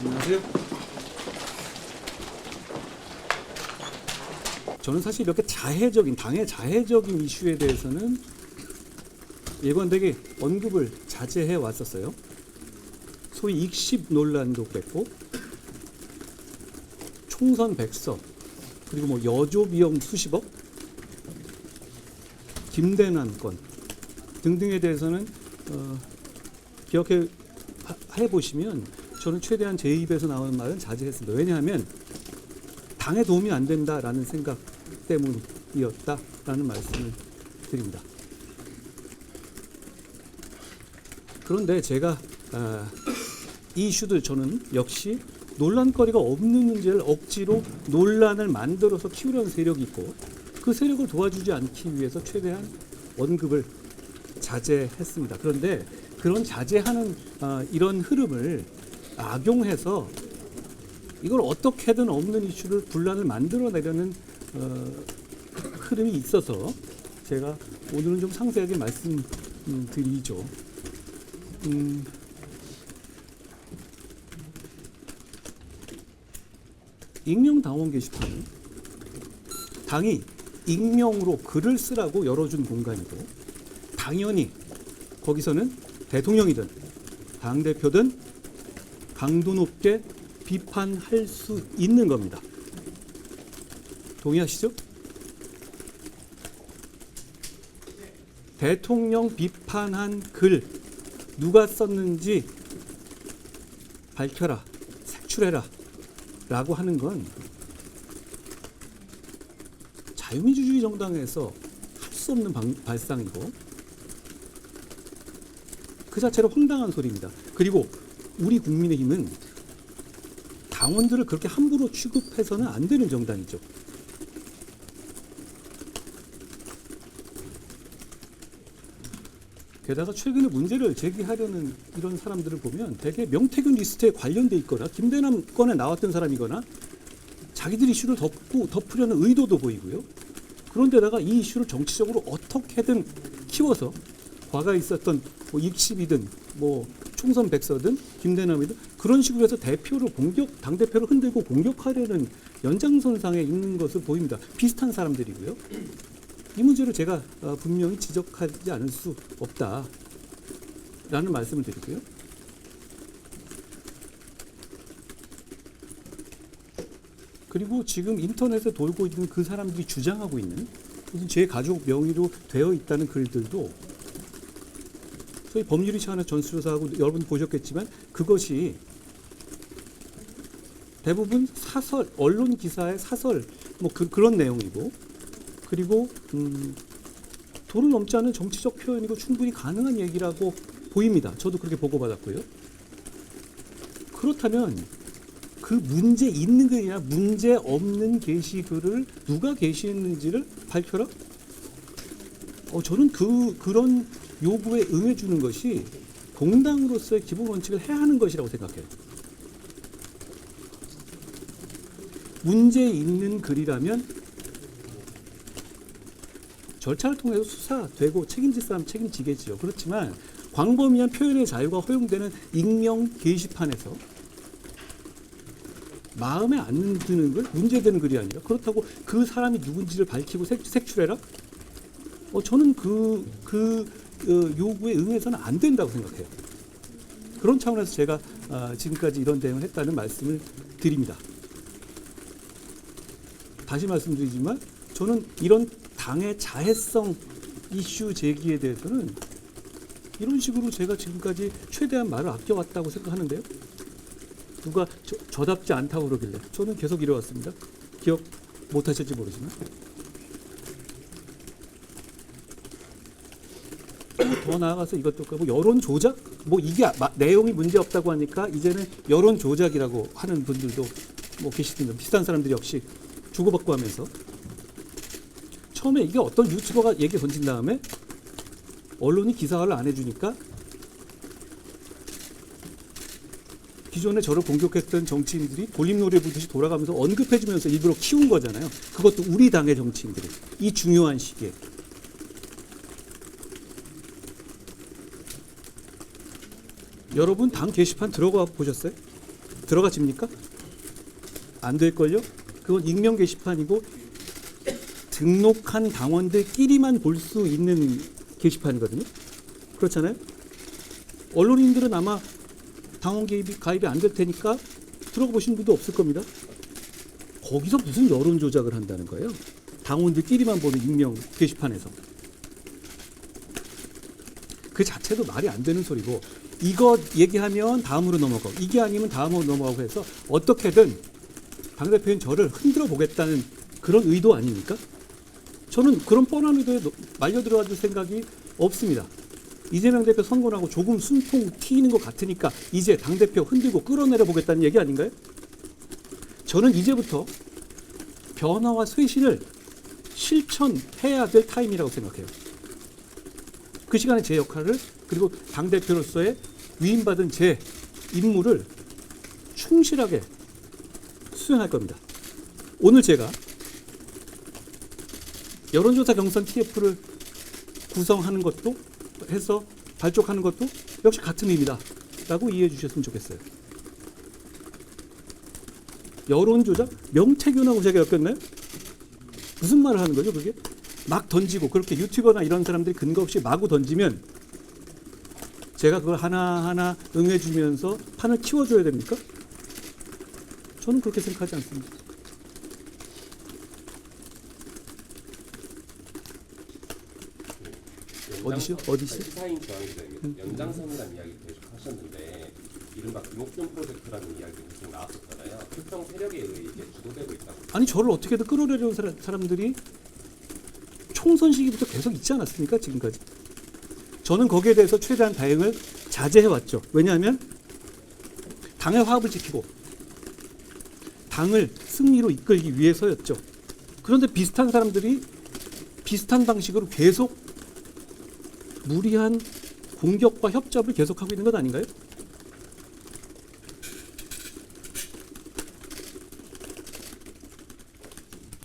안녕하세요. 저는 사실 이렇게 당의 자해적인 이슈에 대해서는 예관되게 언급을 자제해 왔었어요. 소위 익십 논란도 그랬고, 총선 백서, 그리고 뭐 여조 비용 수십억, 김대남 건 등등에 대해서는 기억해 보시면 저는 최대한 제 입에서 나오는 말은 자제했습니다. 왜냐하면 당에 도움이 안 된다라는 생각 때문이었다라는 말씀을 드립니다. 그런데 제가 이 이슈들 저는 역시 논란거리가 없는 문제를 억지로 논란을 만들어서 키우려는 세력이 있고, 그 세력을 도와주지 않기 위해서 최대한 언급을 자제했습니다. 그런데 그런 자제하는 이런 흐름을 악용해서 이걸 어떻게든 없는 이슈를 분란을 만들어내려는 흐름이 있어서 제가 오늘은 좀 상세하게 말씀드리죠. 익명 당원 게시판은 당이 익명으로 글을 쓰라고 열어준 공간이고, 당연히 거기서는 대통령이든 당대표든 강도 높게 비판할 수 있는 겁니다. 동의하시죠? 대통령 비판한 글 누가 썼는지 밝혀라, 색출해라 라고 하는 건 자유민주주의 정당에서 할 수 없는 발상이고, 그 자체로 황당한 소리입니다. 그리고 우리 국민의힘은 당원들을 그렇게 함부로 취급해서는 안 되는 정당이죠. 게다가 최근에 문제를 제기하려는 이런 사람들을 보면 대개 명태균 리스트에 관련돼 있거나 김대남 건에 나왔던 사람이거나 자기들 이슈를 덮으려는 의도도 보이고요. 그런데다가 이 이슈를 정치적으로 어떻게든 키워서 과거에 있었던 뭐 익십이든 뭐 총선 백서든 김대남이든 그런 식으로 해서 당대표를 흔들고 공격하려는 연장선상에 있는 것을 보입니다. 비슷한 사람들이고요. 이 문제를 제가 분명히 지적하지 않을 수 없다라는 말씀을 드리고요. 그리고 지금 인터넷에 돌고 있는 그 사람들이 주장하고 있는 무슨 제 가족 명의로 되어 있다는 글들도 소위 법률이 차원의 전수조사하고 여러분 보셨겠지만 그것이 대부분 사설, 언론 기사의 사설 뭐 그런 내용이고, 그리고 도를 넘지 않은 정치적 표현이고 충분히 가능한 얘기라고 보입니다. 저도 그렇게 보고받았고요. 그렇다면 그 문제 있는 글이나 문제 없는 게시글을 누가 게시했는지를 밝혀라? 저는 그런 요구에 응해주는 것이 공당으로서의 기본 원칙을 해하는 것이라고 생각해요. 문제 있는 글이라면 절차를 통해서 수사되고 책임질 사람 책임지겠지요. 그렇지만 광범위한 표현의 자유가 허용되는 익명 게시판에서 마음에 안 드는 글, 문제되는 글이 아니라 그렇다고 그 사람이 누군지를 밝히고 색출해라? 저는 그 요구에 응해서는 안 된다고 생각해요. 그런 차원에서 제가 지금까지 이런 대응을 했다는 말씀을 드립니다. 다시 말씀드리지만 저는 이런 당의 자해성 이슈 제기에 대해서는 이런 식으로 제가 지금까지 최대한 말을 아껴왔다고 생각하는데요. 누가 저답지 않다고 그러길래 저는 계속 이래왔습니다. 기억 못하실지 모르지만. 더 나아가서 이것도 그렇고 여론 조작? 뭐 이게 내용이 문제 없다고 하니까 이제는 여론 조작이라고 하는 분들도 뭐 계시던데, 비슷한 사람들이 역시 주고받고 하면서 처음에 이게 어떤 유튜버가 얘기 던진 다음에 언론이 기사화를 안 해주니까 기존에 저를 공격했던 정치인들이 돌림노래 부르듯이 돌아가면서 언급해주면서 일부러 키운 거잖아요. 그것도 우리 당의 정치인들이 이 중요한 시기에. 여러분 당 게시판 들어가 보셨어요? 들어가집니까? 안 될걸요? 그건 익명 게시판이고 등록한 당원들끼리만 볼 수 있는 게시판이거든요. 그렇잖아요? 언론인들은 아마 당원 가입이 안 될 테니까 들어가 보신 분도 없을 겁니다. 거기서 무슨 여론 조작을 한다는 거예요? 당원들끼리만 보는 익명 게시판에서. 그 자체도 말이 안 되는 소리고, 이거 얘기하면 다음으로 넘어가고, 이게 아니면 다음으로 넘어가고 해서 어떻게든 당대표인 저를 흔들어 보겠다는 그런 의도 아닙니까? 저는 그런 뻔한 의도에 말려 들어가 줄 생각이 없습니다. 이재명 대표 선거하고 조금 숨통 튀는 것 같으니까 이제 당대표 흔들고 끌어내려 보겠다는 얘기 아닌가요? 저는 이제부터 변화와 쇄신을 실천해야 될 타임이라고 생각해요. 그 시간에 제 역할을, 그리고 당대표로서의 위임받은 제 임무를 충실하게 수행할 겁니다. 오늘 제가 여론조사 경선 TF를 구성하는 것도 해서 발족하는 것도 역시 같은 의미다 라고 이해해 주셨으면 좋겠어요. 여론조작? 명태균하고 제가 엮였나요? 무슨 말을 하는 거죠 그게? 막 던지고, 그렇게 유튜버나 이런 사람들이 근거 없이 마구 던지면 제가 그걸 하나하나 응해 주면서 판을 키워줘야 됩니까? 저는 그렇게 생각하지 않습니다. 어디시요? 시사인 중앙기자입니다. 연장선이라는 이야기 계속 하셨는데 이른바 김옥준 프로젝트라는 이야기가 계속 나왔었잖아요. 특정 세력에 의해 이게 주도되고 있다고. 아니 저를 어떻게든 끌어내려는 사람들이 총선 시기부터 계속 있지 않았습니까? 지금까지. 저는 거기에 대해서 최대한 대응을 자제해왔죠. 왜냐하면 당의 화합을 지키고 당을 승리로 이끌기 위해서였죠. 그런데 비슷한 사람들이 비슷한 방식으로 계속 무리한 공격과 협잡을 계속하고 있는 것 아닌가요?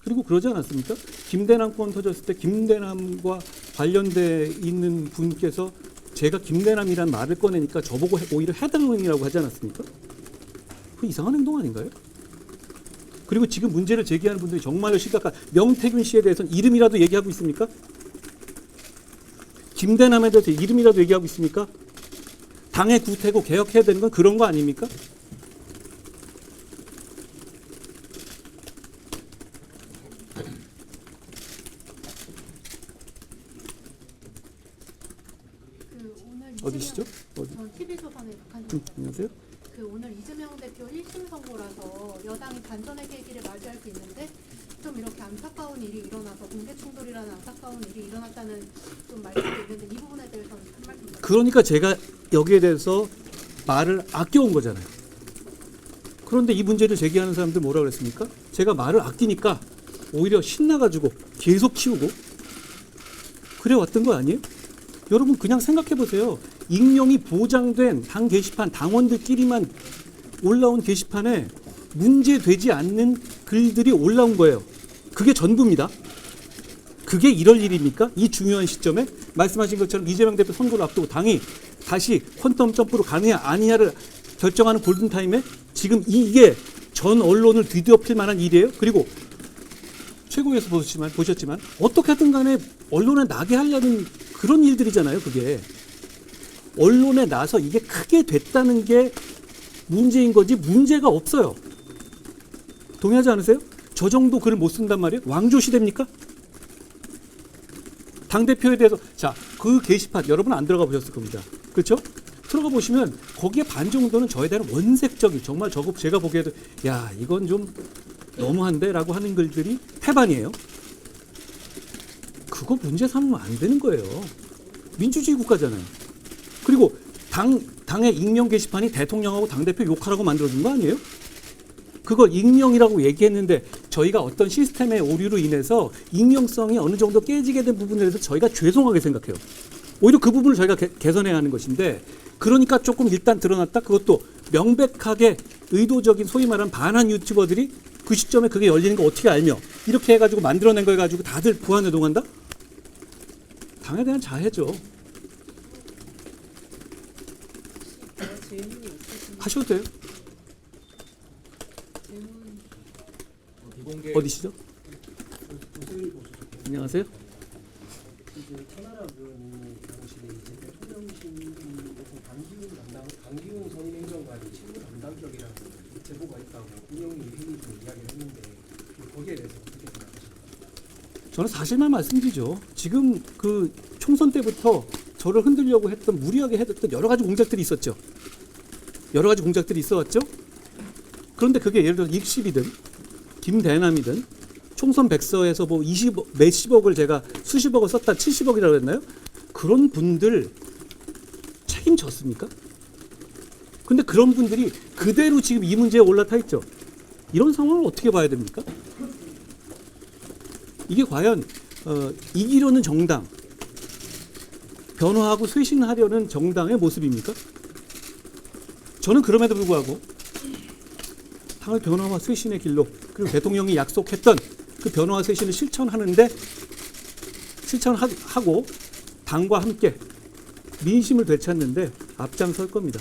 그리고 그러지 않았습니까? 김대남 건 터졌을 때 김대남과 관련돼 있는 분께서 제가 김대남이란 말을 꺼내니까 저보고 오히려 해당론이라고 하지 않았습니까? 그 이상한 행동 아닌가요? 그리고 지금 문제를 제기하는 분들이 정말로 심각한 명태균 씨에 대해서는 이름이라도 얘기하고 있습니까? 김대남에 대해서 이름이라도 얘기하고 있습니까? 당의 구태고 개혁해야 되는 건 그런 거 아닙니까? 어디시죠? 어디? 전 TV조선의 북한. 안녕하세요. 오늘 이재명 대표 1심 선고라서 여당이 반전의 계기를 맞이할 수 있는데 좀 이렇게 안타까운 일이 일어나서 공개 충돌이라는 안타까운 일이 일어났다는 좀 말씀이 있는데 이 부분에 대해서는 한 말씀 부탁드립니다. 그러니까 제가 여기에 대해서 말을 아껴온 거잖아요. 그런데 이 문제를 제기하는 사람들 뭐라 그랬습니까? 제가 말을 아끼니까 오히려 신나가지고 계속 키우고 그래 왔던 거 아니에요? 여러분 그냥 생각해 보세요. 익명이 보장된 당 게시판, 당원들끼리만 올라온 게시판에 문제되지 않는 글들이 올라온 거예요. 그게 전부입니다. 그게 이럴 일입니까? 이 중요한 시점에 말씀하신 것처럼 이재명 대표 선거를 앞두고 당이 다시 퀀텀 점프로 가느냐 아니냐를 결정하는 골든타임에 지금 이게 전 언론을 뒤덮일 만한 일이에요. 그리고 최고위에서 보셨지만 어떻게든 간에 언론에 나게 하려는 그런 일들이잖아요. 그게 언론에 나서 이게 크게 됐다는 게 문제인 거지 문제가 없어요. 동의하지 않으세요? 저 정도 글을 못 쓴단 말이에요? 왕조시대입니까? 당대표에 대해서 자, 그 게시판 여러분 안 들어가 보셨을 겁니다. 그렇죠? 들어가 보시면 거기에 반 정도는 저에 대한 원색적인 정말 저거 제가 보기에도 야 이건 좀 너무한데 라고 하는 글들이 태반이에요. 그거 문제 삼으면 안 되는 거예요. 민주주의 국가잖아요. 그리고 당의 익명 게시판이 대통령하고 당대표 욕하라고 만들어준 거 아니에요? 그걸 익명이라고 얘기했는데 저희가 어떤 시스템의 오류로 인해서 익명성이 어느 정도 깨지게 된 부분에 대해서 저희가 죄송하게 생각해요. 오히려 그 부분을 저희가 개선해야 하는 것인데 그러니까 조금 일단 드러났다. 그것도 명백하게 의도적인 소위 말하는 반한 유튜버들이 그 시점에 그게 열리는 거 어떻게 알며 이렇게 해가지고 만들어낸 거 해가지고 다들 부안해동한다? 당에 대한 자해죠. 하셔도 돼요. 비공개 어디시죠? 안녕하세요. 천하람 의원이 당시에 이제 대통령실 강기훈 선임행정관이 실무 담당격이라는 제보가 있다고 운영위 회의 중 이야기를 했는데 거기에 대해서 어떻게 생각하십니까? 저는 사실만 말씀드리죠. 지금 그 총선 때부터 저를 흔들려고 했던 무리하게 했던 여러 가지 공작들이 있었죠. 여러 가지 공작들이 있어왔죠. 그런데 그게 예를 들어 익십이든 김대남이든 총선 백서에서 뭐 20억, 몇십억을 제가 수십억을 썼다 70억이라고 했나요? 그런 분들 책임졌습니까? 근데 그런 분들이 그대로 지금 이 문제에 올라타 있죠. 이런 상황을 어떻게 봐야 됩니까? 이게 과연 이기려는 정당, 변화하고 쇄신하려는 정당의 모습입니까? 저는 그럼에도 불구하고 당의 변화와 쇄신의 길로 그리고 대통령이 약속했던 그 변화와 쇄신을 실천하고 당과 함께 민심을 되찾는데 앞장설 겁니다.